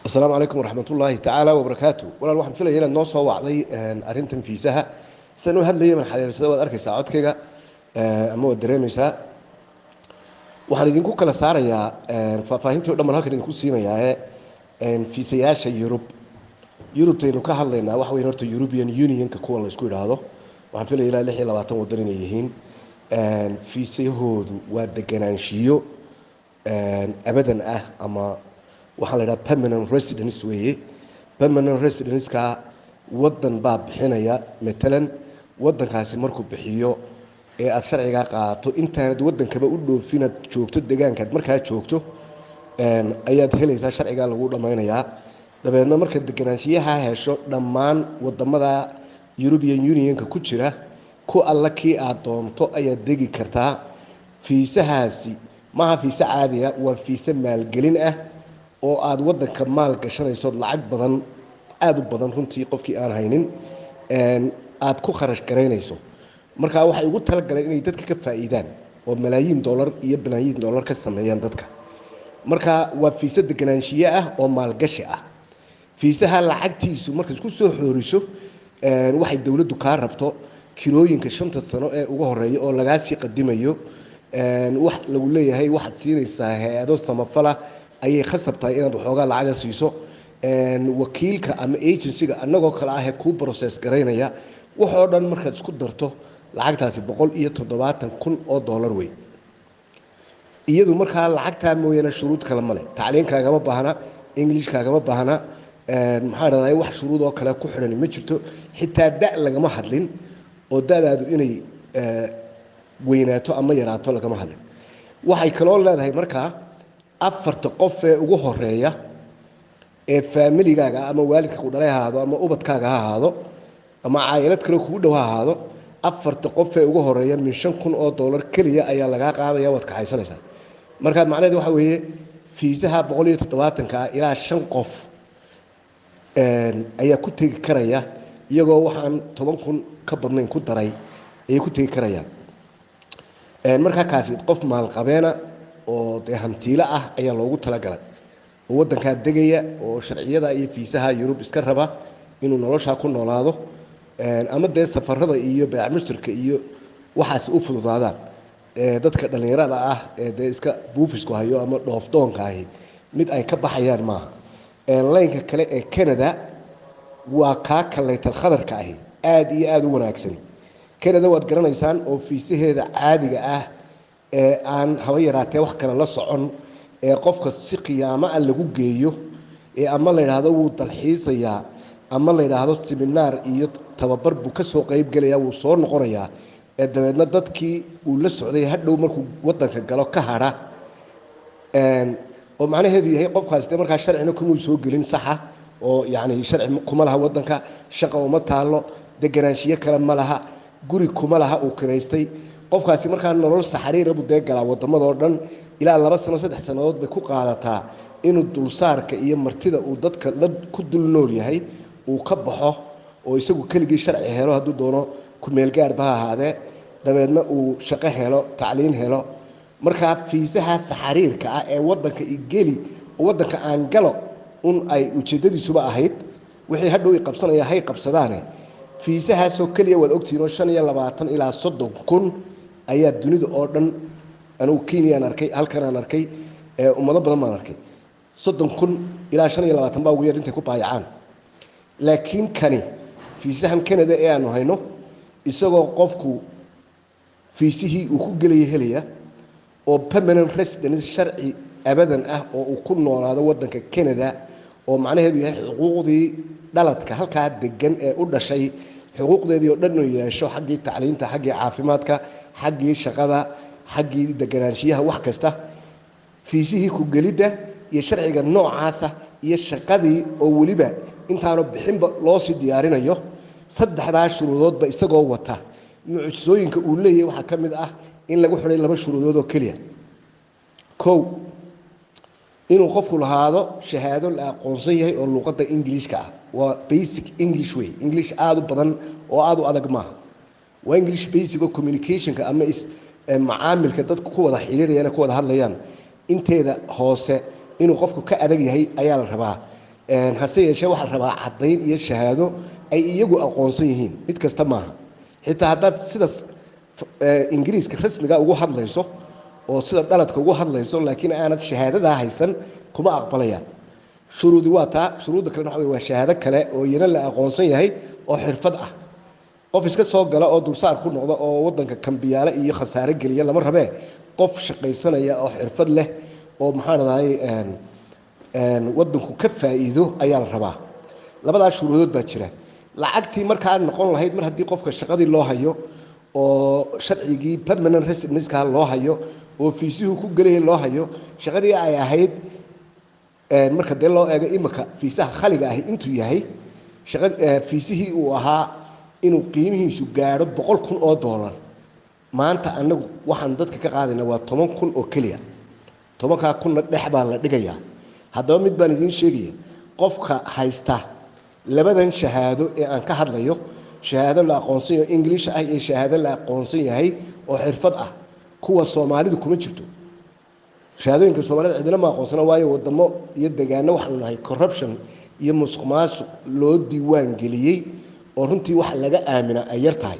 السلام عليكم ورحمة الله تعالى وبركاته ولا الواحد فينا هنا نص هو عضي أرنتم في سها سنو هذا ليه من حياة سوا أركي ساعات كذا أما الدرامسة waxaan idinku kala saarayaa faahfaahintii dhammaan halkan idinku siinayaa fiisayaasha Yurubtaynu ka hadlaynaa wax weyn horta European Unionka kuwa la isku yiraahdo waxaan filayaa ilaa 26 wadan inay yihiin fiisayahoodu waa deganaanshiyo abadan ah ama waxa la yiraahdaa permanent residence weeye permanent residence ka wadan baa bixinaya matalan wadankaasi markuu bixiyo ee aad sharciga qaato intaanad wadankaba u dhoofinaad joogto deegaankaad markaa joogto ayaad helaysaa sharciga lagu dhamaynayaa dabeedna marka deganaanshiyaha hesho dhammaan wadamada European Unionka ku jira ku alla kii aad doonto ayaad degi kartaa fiisahaasi maaha fiisa caadiya waa fiisa maalgelin ah oo aad wadanka maal gashanayso lacag badan aad u badan runtii qofkii aan haynin aad ku kharash gareynayso marka waxay ugu tala galeen inay dadka ka faa'iidaan oo malaayiin dollar iyo bilaayiin dollar ka sameeyaan dadka marka waa fiisa deganaanshiye ah oo maalgashi ah fiisaha lacagtiisu marka isku soo xooriso waxay dawladdu ka rabto kirooyinka 5 sano ee ugu horeeya oo laga sii qadimayo wax lagu leeyahay waxaad siinaysaa hay'ado samafala ayay khasabtahay inaad waxoogaa lacag siiso wakiilka ama agency-ga anagoo kala ah ku process gareynaya waxoo dhan markaad isku darto lacagtaasi $170,000 way iyadu markaa lacagta mooyana shuruud kale ma leh tacliinkaaga ma baahna englishkaaga ma baahna maxaa raday wax shuruud oo kale ku xiran ma jirto xitaa da lagama hadlin oo daadaadu inay weynaato ama yaraato lagama hadlin waxay kale oo leedahay markaa afarta qof ee ugu horeeya ee familigaaga ama waalidka ku dhalay ahaado ama ubadkaaga ha ahaado ama caayilad kale kugu dhow ha ahaado afarta qof ee ugu horeeya min $5,000 kaliya ayaa laga qaadaya wad ka haysanaysaa marka macnaheedu waxa weeye fiisaha 170 ilaa 5 qof ayaa ku tagi karaya iyagoo waxaan 10,000 ka badnayn ku daray ay ku tagi karayaan marka kaasi qof maal qabeena oo hantiila ah ayaa loogu tala galay oo wadanka degaya oo sharciyada iyo fiisaha Yurub iska raba inuu nolosha ku noolaado ama safarada iyo baac mushtarka iyo waxaas u fududaadaan dadka dhalinyarada ah ee iska buufisku hayo ama dhoofdoonka ah mid ay ka baxayaan maaha laynka kale ee Canada waa ka kaleetal khadarka ah aad iyo aad u wanaagsan Canada waad garanaysaan oo fiisaheeda caadiga ah ee aan haba yaraatee wax kale la socon ee qofka si qiyaamo ah lagu geeyo ee ama la yiraahdo wuu dalxiisayaa ama la yiraahdo seminar iyo tababar buu ka soo qayb galaya wuu soo noqonayaa ee dabeedna dadkii uu la socday hadhow markuu wadanka galo ka hara oo macnaheedu yahay qofkaas markaa sharcina kuma soo gelin saxa oo yaani sharci kuma laha wadanka shaqo uma taalo deganaanshiye kale ma laha guri kuma laha uu kireystay qofkaasi markaa nolol saxariir buu deegalaa wadamada dhan ilaa 2 sano 3 sanadood bay ku qaadataa inuu dulsaarka iyo martida uu dadka la ku dul nool yahay uu ka baxo oo isagu kaligii sharci helo haduu doono ku meel gaar baa ahaade dabeedna uu shaqo helo tacliin helo marka fiisaha saxariirka ah ee wadanka igeli wadanka aan galo ay ujeedadiisuba ahayd wixii hadhow ay qabsanaya hay qabsadaan fiisaha soo kaliya wad ogtiino 25 ilaa 30 kun ayaa dunida oo dhan anu Kenya aan arkay halkan aan arkay ummado badan baan arkay 30 kun ilaa 25 baa ugu yar intay ku baayacaan laakiin kani fiisahan Canada ee aanu hayno isagoo qofku fiisihii uu ku galay helaya oo permanent residence sharci abadan ah oo uu ku noolaado wadanka Canada oo macnaheedu yahay xuquuqdii dhaladka halka degan ee u dhashay xuquuqdeedii oo dhan uu yeesho xaggii tacliinta xaggii caafimaadka xaggii shaqada xaggii deganaanshiyaha wax kasta fiisihii ku galida iyo sharciga noocaasa iyo shaqadii oo waliba intaanu bixinba loo sii diyaarinayo saddexdaa shuruudoodba isagoo wata mucjisooyinka uu leeyahay waxa kamid ah in lagu xiray 2 shuruudood oo kaliya inuu qofku lahaado shahaado la aqoonsan yahay oo luqadda Englishka ah waa basic English way English aad u badan oo aad u adag maaha waa English basic communicationka ama macaamilka dadku ku wada xiriirayaan ku wada hadlayaan inteeda hoose inuu qofku ka adag yahay ayaa la rabaa hase yeeshee waxaa la rabaa caddayn iyo shahaado ay iyagu aqoonsan yihiin mid kasta maaha xitaa haddaad sidaas ingiriiska rasmiga ugu hadlayso oo sida dhaladka ugu hadlayso laakiin aanad shahaadadaa haysan kuma aqbalayaan shuruudi waa taa shuruudda kalena waxa waa shahaado kale oo iyana la aqoonsan yahay oo xirfad ah qof iska soo gala oo dulsaar ku noqda oo waddanka kambiyaale iyo khasaare geliya lama rabee qof shaqaysanaya oo xirfad leh oo maxaan ahaay waddanku ka faa'iido ayaa la rabaa labadaas shuruudood baa jira lacagtii markaa noqon lahayd mar haddii qofka shaqadii loo hayo oo sharcigii permanent residency loo hayo oo fiisuhu ku galay loo hayo shaqadii ay ahayd marka dee loo eego imika fiisaha khaliga ahi intuu yahay fiisihii uu ahaa inuu qiimihiisu gaadho $100,000 maanta anagu waxaan dadka ka qaadayna waa 10,000 oo keliya 10,000 dhex baa la dhigayaa haddaba mid baan idiin sheegaya qofka haysta labadan shahaado ee aan ka hadlayo shahaado la aqoonsan yahay English ah iyo shahaado la aqoonsan yahay oo xirfad ah kuwa Soomaalidu kuma jirto shahaadooyinka Soomaalida cidina ma aqoonsana waayo wadamo iyo deegaano waxaan nahay corruption iyo musuqmaasuq loo diiwaan geliyay oo runtii wax laga aamina ay yar tahay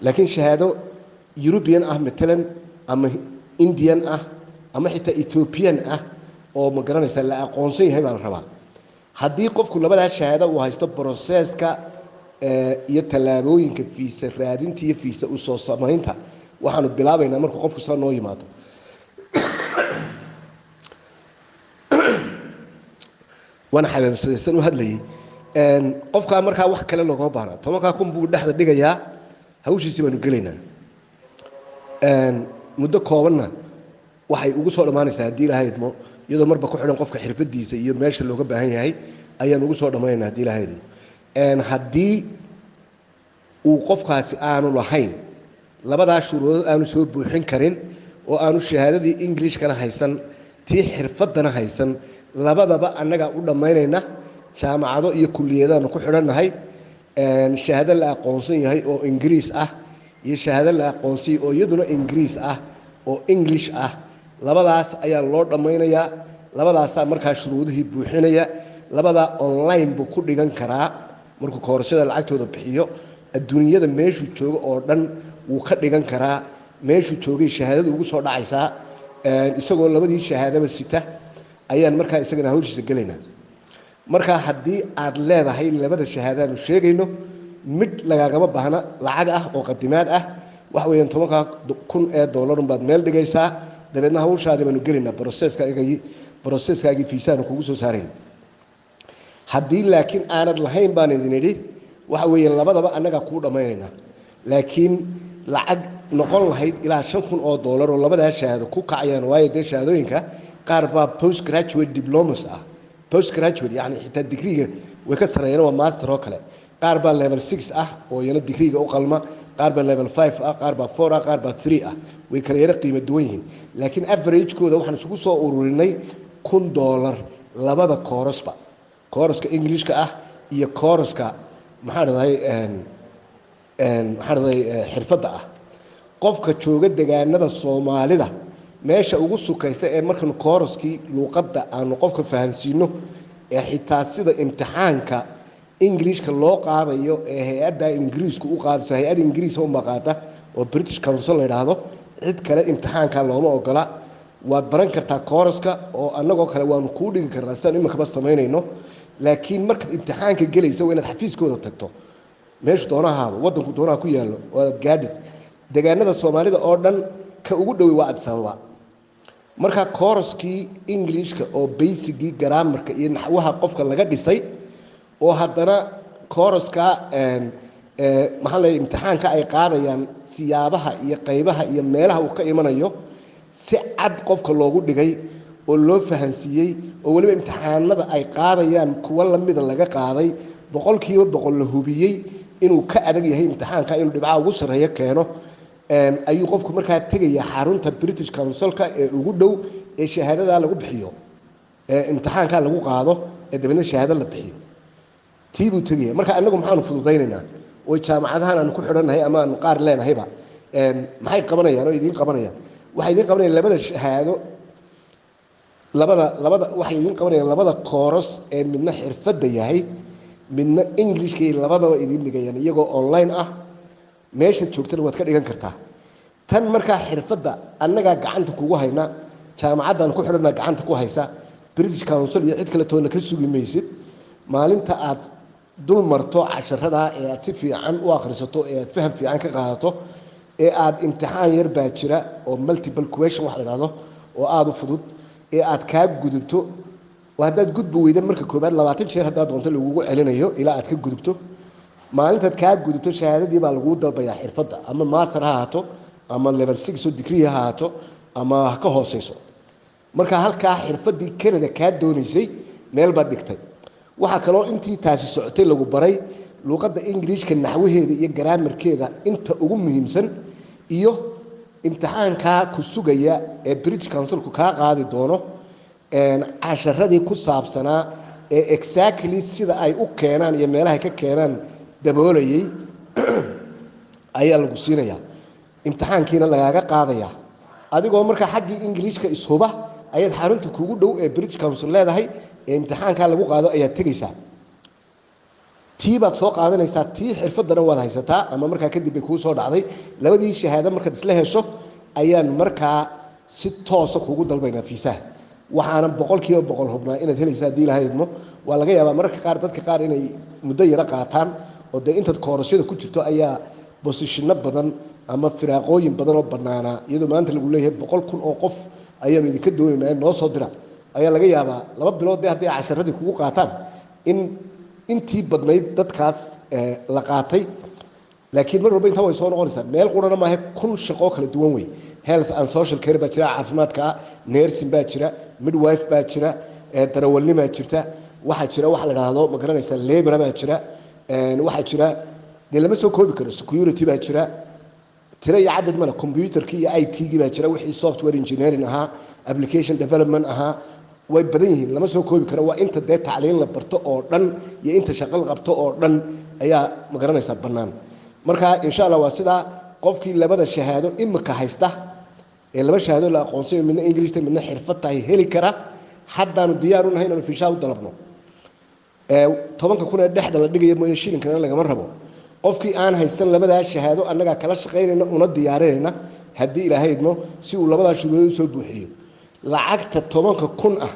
laakiin shahaado European ah matalan ama Indian ah ama xitaa Ethiopian ah oo ma garanaysa la aqoonsan yahay baa la rabaa haddii qofku labada shahaado uu haysto processka iyo talaabooyinka fiisa raadinta iyo fiisa u soo samaynta waxaanu bilaabaynaa markuu qofku soo noo yimaado wana xabeebsadaysan u hadlayay qofka markaa wax kale looga baahna 10,000 buu dhexda dhigayaa hawshiisii baanu gelaynaa muddo koobanna waxay ugu soo dhamaanaysaa haddii ilaahay idmo iyadoo marba ku xidhan qofka xirfadiisa iyo meesha looga baahan yahay ayaan ugu soo dhammaynaynaa haddii ilaahay idmo haddii uu qofkaasi aanu lahayn labadaa shuruudood aanu soo buuxin karin oo aanu shahaadadii Englishkana haysan tii xirfadana haysan labadaba annaga u dhammaynayna jaamacado iyo kulliyadaanu ku xidhannahay shahaado la aqoonsan yahay oo Ingiriis ah iyo shahaado la aqoonsan oo iyaduna Ingiriis ah oo English ah labadaas ayaa loo dhammaynayaa labadaas markaa shuruudihii buuxinaya labada online buu ku dhigan karaa markuu koorashada lacagtooda bixiyo adduunyada meeshuu joogo oo dhan wuu ka dhigan karaa meeshuu joogay shahaadadu ugu soo dhacaysaa isagoo labadii shahaadaba sita ayaan markaa isagana hawshiisa gelaynaa markaa haddii aad leedahay labada shahaadaanu sheegayno mid lagaagama baahna lacag ah oo qadimaad ah wax weeyaan $10,000 baad meel dhigaysaa dabeedna hawshaadii baanu gelaynaa processkaagii fiisaanu kugu soo saarayna haddii laakiin aanad lahayn baan idin idhi waxa weeyaan labadaba annaga kuu dhammaynaynaa laakiin lacag noqon lahayd ilaa $5,000 oo labadaa shahaado ku kacayaan waayo dee shahaadooyinka qaar baa postgraduate diplomas ah postgraduate yani xitaa digriga way ka sareeyaan waa master oo kale qaar baa level 6 ah oo iyana digriga u qalma qaar baa level 5 ah qaar baa 4 ah qaar baa 3 ah way kala yara qiimo duwan yihiin laakiin average-kooda waxaan isugu soo ururinay $1,000 labada koorasba kooraska Englishka ah iyo kooraska xirfadda ah qofka jooga deegaanada Soomaalida meesha ugu sukaysa ee markan kooraskii luqadda aanu qofka fahansiino ee xitaa sida imtixaanka Englishka loo qaadayo ee hay'adda Ingiriisku u qaadayo hay'adda Ingiriis oo maqaata oo British Council la yiraahdo cid kale imtixaanka looma ogola waad baran kartaa kooraska oo annagoo kale waanu ku dhigi karnaa san imika ba sameynayno laakiin marka imtixaanka galayso inaad xafiiskooda tagto meesha doonahaado wadanku doonaha ku yaalo oo gaadhi deegaanada Soomaalida oo dhan ka ugu dhow waa Addis Ababa marka kooraskii Englishka oo basicii grammarka iyo naxwaha qofka laga dhisay oo haddana kooraska maxaa la imtixaanka ay qaadayaan siyaabaha iyo qaybaha iyo meelaha uu ka imanayo si cad qofka loogu dhigay oo loo fahansiiyay oo waliba imtixaanada ay qaadayaan kuwa lamida laga qaaday 100% la hubiyay inuu ka adag yahay imtixaanka inuu dhibcaha ugu sareeyo keeno ayuu qofku markaa tagaya xarunta British Council-ka ee ugu dhow ee shahaadada lagu bixiyo imtixaanka lagu qaado ee dibadda shahaadada la bixiyo tiibu tagaya marka anagu maxaanu fududeynaynaa oo jaamacadahan aan ku xidhanahay ama aan qaar leenahayba maxay qabanayaan oo idin qabanayaan waxay idin qabanayaan labada shahaado labada waxay idin qabanayaan labada kooros ee midna xirfadda yahay midna Englishka labadaba idin dhigayaan iyagoo online ah meesha joogtana waad ka dhigan kartaa tan markaa xirfadda annaga gacanta kugu hayna jaamacadan ku xidhan gacanta ku haysa British Council iyo cid kale toona ka sugi maysid maalinta aad dul marto casharada ee aad si fiican u akhrisato ee aad faham fiican ka qaadato ee aad imtixaan yar baa jira oo multiple question wax la yiraahdo oo aad u fudud ee aad ka gudubto wadaad gudbo weydan marka koobaad 20 jeer hadaad doonto lagu celinayo ilaa aad ka gudubto maalintaad ka gudubto shahaadadii baa lagu dalbayaa xirfadda ama master ha haato ama level 6 oo degree ha haato ama ka hooseyso marka halka xirfadii Canada ka doonaysay meel baad dhigtay waxa kale oo intii taasi socotay lagu baray luqadda Ingiriiska naxwaheeda iyo grammarkeeda inta ugu muhiimsan iyo imtixaanka ku sugaya ee British Council ku ka qaadi doono casharadii ku saabsanaa ee exactly sida ay u keenaan iyo meelaha ka keenaan daboolayay ayaa lagu siinayaa imtixaankiina lagaaga qaadaya adigoo marka xaggii Ingiriiska ishuba ayaad xarunta kugu dhow ee British Council leedahay ee imtixaanka lagu qaado ayaad tagaysaa tiibaad soo qaadanaysaa tii xirfadana waad haysataa ama markaa kadib ay kuu soo dhacday labadii shahaado markaad isla hesho ayaan markaa si toos ah kugu dalbaynaa fiisaha waxaana 100% hubnaa inaad helaysaa hadii la haydmo waa laga yaabaa marka qaar dadka qaar inay muddo yara qaataan oo de intaad koorashada ku jirto ayaa positionno badan ama firaaqooyin badan oo banaana iyadoo maanta lagu leeyahay 100,000 oo qof ayaan idinka doonaynaa noo soo dira ayaa laga yaabaa 2 bilood haddii casharadii kugu qaataan in intii badnayd dadkaas la qaatay laakiin mar walba inta way soo noqonaysaa meel qurana ma aha 1,000 shaqo kala duwan way health and social care baa jira caafimaadka nursing baa jira midwife baa jira darawalnimo baa jirta waxa jira wax la yiraahdo ma garanaysaa labor baa jira waxa jira de lama soo koobi karo security baa jira tira iyo cadad mala computerki iyo IT-gi baa jira wixii software engineering ahaa application development ahaa way badan yihiin lama soo koobi karo waa inta de tacliin la barto oo dhan iyo inta shaqo la qabto oo dhan ayaa ma garanaysaa banaan marka insha Allah waa sida qofkii labada shahaado imika haysta ee laba shahaado la aqoonsayo midna English midna xirfad tahay heli kara haddaanu diyaar u nahay inaan fiisha u dalabno 10,000 ee dhexda la dhigayo mooyee shilinkana lagama rabo qofkii aan haysan labada shahaado annaga kala shaqeynayna una diyaarinayna hadii ilaahay idmo si uu labada shuruudo soo buuxiyo lacagta 10,000 ah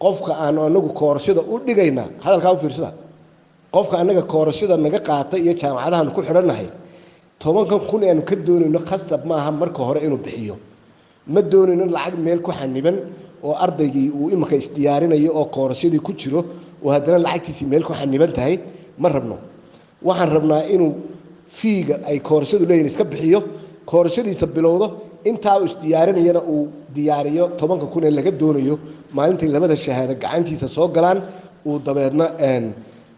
qofka aan anagu koorashada u dhigayna hadalka u fiirsada qofka annaga koorashada naga qaatay iyo jaamacadahan ku xidhanahay 10,000 aanu ka doonayno khasab maaha marka hore inuu bixiyo ma doonayno lacag meel ku xaniban oo ardaygii uu imika isdiyaarinayo oo koorashadii ku jiro oo haddana lacagtiisii meel ku xaniban tahay ma rabno waxaan rabnaa inuu fiiga ay koorashadu leeyihiin iska bixiyo koorashadiisa bilowdo intaa uu isdiyaarinayana uu diyaariyo 10,000 ee laga doonayo maalintii labada shahaado gacantiisa soo galaan uu dabeedna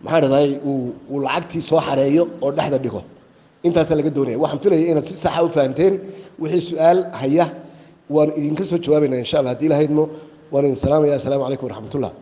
maxaa dhahday uu lacagtii soo xareeyo oo dhexda dhigo intaas laga doonaya waxaan filayaa inaad si sax ah u fahanteen wixii su'aal haya waan idinka soo jawaabaynaa insha Allah hadii la haydmo waan idin salaamayaa assalaamu calaykum waraxmatullaah